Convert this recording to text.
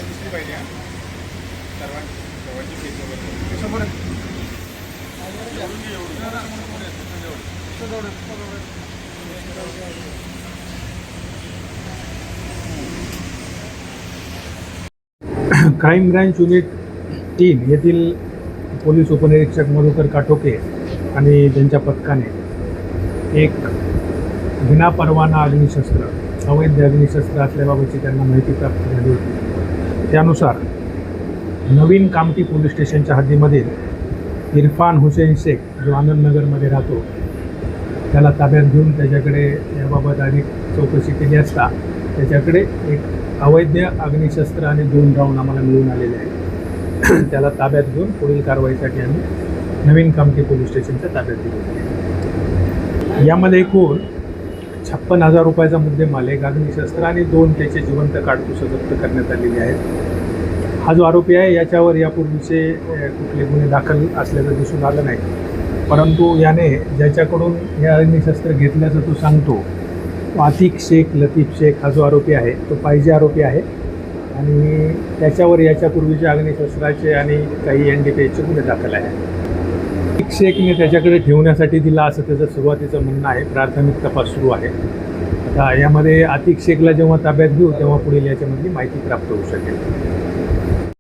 दिसली पाहिजे हा. सर्वांची फेस वगैरे समोर क्राईम ब्रँच युनिट 3 येथील पोलीस उपनिरीक्षक मधुकर काटोके आणि त्यांच्या पथकाने एक विनापरवाना अग्निशस्त्र अवैध अग्निशस्त्र असल्याबाबतची त्यांना माहिती प्राप्त झाली होती. त्यानुसार नवीन कामठी पोलीस स्टेशनच्या हद्दीमधील इरफान हुसेन शेख जो आनंदनगरमध्ये राहतो त्याला ताब्यात घेऊन त्याच्याकडे याबाबत अधिक चौकशी केली असता त्याच्याकडे एक अवैध अग्निशस्त्र आणि 2 राऊंड आम्हाला मिळून आलेले आहे. त्याला ताब्यात घेऊन पुढील कारवाईसाठी आम्ही नवीन कामठी पोलीस स्टेशनच्या ताब्यात दिले. यामध्ये एकूण 56,000 रुपयाचा मुद्देमाल, एक अग्निशस्त्र आणि 2 त्याचे जिवंत काडतुसं जप्त करण्यात आलेली आहेत. हा जो आरोपी आहे याच्यावर यापूर्वीचे कुठले गुन्हे दाखल असल्याचं दिसून आलं नाही, परंतु याने ज्याच्याकडून हे अग्निशस्त्र घेतल्याचं तो सांगतो आतिक शेख लतीफ शेख हा जो आरोपी आहे तो पाहिजे आरोपी आहे आणि त्याच्यावर याच्यापूर्वीचे अग्निशस्त्राचे आणि काही NDPSचे गुन्हे दाखल आहे. आतिक शेखने त्याच्याकडे ठेवण्यासाठी दिला असं त्याचं सुरुवातीचं म्हणणं आहे. प्राथमिक तपास सुरू आहे. आता यामध्ये आतिक शेखला जेव्हा ताब्यात घेऊ तेव्हा पुढील याच्यामधली माहिती प्राप्त होऊ शकेल.